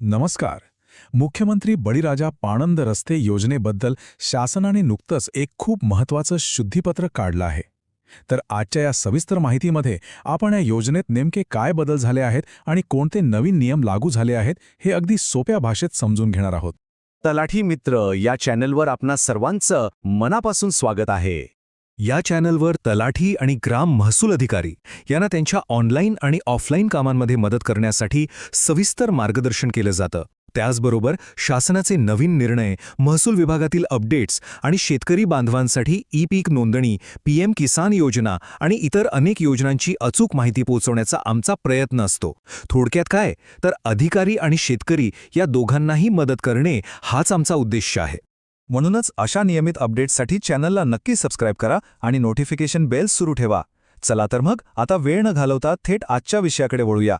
नमस्कार. मुख्यमंत्री बळीराजा पाणंद रस्ते योजनेबद्दल शासनाने नुकतंच एक खूप महत्त्वाचं शुद्धीपत्र काढलं आहे. तर आजच्या या सविस्तर माहितीमध्ये आपण या योजनेत नेमके काय बदल झाले आहेत आणि कोणते नवीन नियम लागू झाले आहेत हे अगदी सोप्या भाषेत समजून घेणार आहोत. तलाठी मित्र या चॅनलवर आपणा सर्वांचं मनापासून स्वागत आहे. या चॅनलवर तलाठी आणि ग्राम महसूल अधिकारी यांना त्यांच्या ऑनलाईन आणि ऑफलाईन कामांमध्ये मदत करण्यासाठी सविस्तर मार्गदर्शन केलं जातं. त्याचबरोबर शासनाचे नवीन निर्णय, महसूल विभागातील अपडेट्स आणि शेतकरी बांधवांसाठी ई-पीक नोंदणी, पीएम किसान योजना आणि इतर अनेक योजनांची अचूक माहिती पोहोचवण्याचा आमचा प्रयत्न असतो. थोडक्यात काय, तर अधिकारी आणि शेतकरी या दोघांनाही मदत करणे हाच आमचा उद्देश आहे. म्हणूनच अशा नियमित अपडेट्ससाठी चॅनलला नक्की सबस्क्राईब करा आणि नोटिफिकेशन बेल सुरू ठेवा. चला तर मग आता वेळ न घालवता थेट आजच्या विषयाकडे वळूया.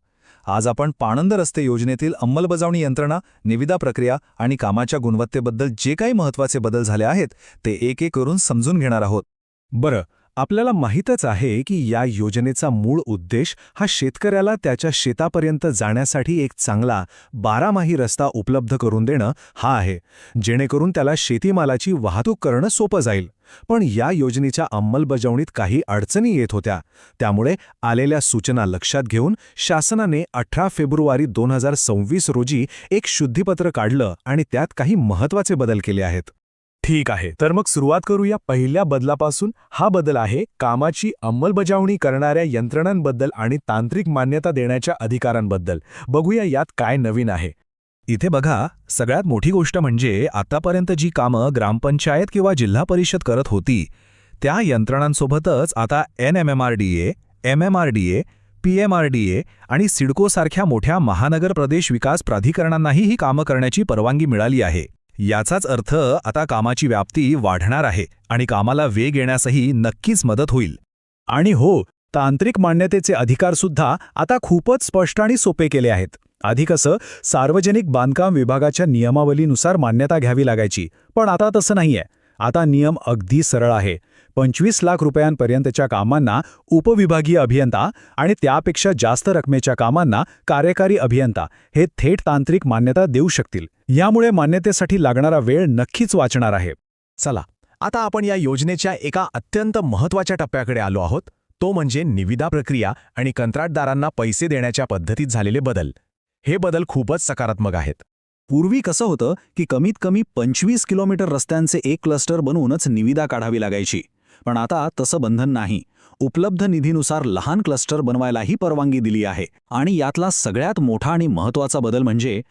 आज आपण पाणंद रस्ते योजनेतील अंमलबजावणी यंत्रणा, निविदा प्रक्रिया आणि कामाच्या गुणवत्तेबद्दल जे काही महत्त्वाचे बदल झाले आहेत ते एक एक करून समजून घेणार आहोत. बरं, आपल्याला माहीतच आहे की या योजनेचा मूळ उद्देश हा शेतकऱ्याला त्याच्या शेतापर्यंत जाण्यासाठी एक चांगला 12माही रस्ता उपलब्ध करून देणं हा आहे, जेणेकरून त्याला शेतीमालाची वाहतूक करणं सोपं जाईल. पण या योजनेच्या अंमलबजावणीत काही अडचणी येत होत्या. त्यामुळे आलेल्या सूचना लक्षात घेऊन शासनाने 18 फेब्रुवारी 2026 रोजी एक शुद्धीपत्र काढलं आणि त्यात काही महत्त्वाचे बदल केले आहेत. ठीक आहे, तर मग सुरुवात करूया पहिल्या बदलापासून. हा बदल आहे कामाची अंमलबजावणी करणाऱ्या यंत्रणांबद्दल आणि तांत्रिक मान्यता देण्याच्या अधिकारांबद्दल. बघूया यात काय नवीन आहे. इथे बघा, सगळ्यात मोठी गोष्ट म्हणजे आतापर्यंत जी कामं ग्रामपंचायत किंवा जिल्हा परिषद करत होती त्या यंत्रणांसोबतच आता NMMRDA, MMRDA, PMRDA आणि सिडकोसारख्या मोठ्या महानगर प्रदेश विकास प्राधिकरणांनाही ही कामं करण्याची परवानगी मिळाली आहे. याचाच अर्थ आता कामाची व्याप्ती वाढणार आहे आणि कामाला वेग येण्यासही नक्कीच मदत होईल. आणि हो, तांत्रिक मान्यतेचे अधिकारसुद्धा आता खूपच स्पष्ट आणि सोपे केले आहेत. आधी कसं सार्वजनिक बांधकाम विभागाच्या नियमावलीनुसार मान्यता घ्यावी लागायची, पण आता तसं नाहीये. आता नियम अगदी सरळ आहे. 25 लाख रुपयांपर्यंतच्या कामांना उपविभागीय अभियंता आणि त्यापेक्षा जास्त रकमेच्या कामांना कार्यकारी अभियंता हे थेट तांत्रिक मान्यता देऊ शकतील. यामुळे मान्यतेसाठी लागणारा वेळ नक्कीच वाचणार आहे. चला, आता आपण या योजनेच्या एका अत्यंत महत्त्वाच्या टप्प्याकडे आलो आहोत. तो म्हणजे निविदा प्रक्रिया आणि कंत्राटदारांना पैसे देण्याच्या पद्धतीत झालेले बदल. हे बदल खूपच सकारात्मक आहेत. पूर्वी कसं होतं की कमीत कमी 25 किलोमीटर रस्त्यांचे एक क्लस्टर बनवूनच निविदा काढावी लागायची. पण आता तसं बंधन नाही. उपलब्ध निधीनुसार लहान क्लस्टर बनवायलाही परवानगी दिली आहे. आणि यातला सगळ्यात मोठा आणि महत्त्वाचा बदल म्हणजे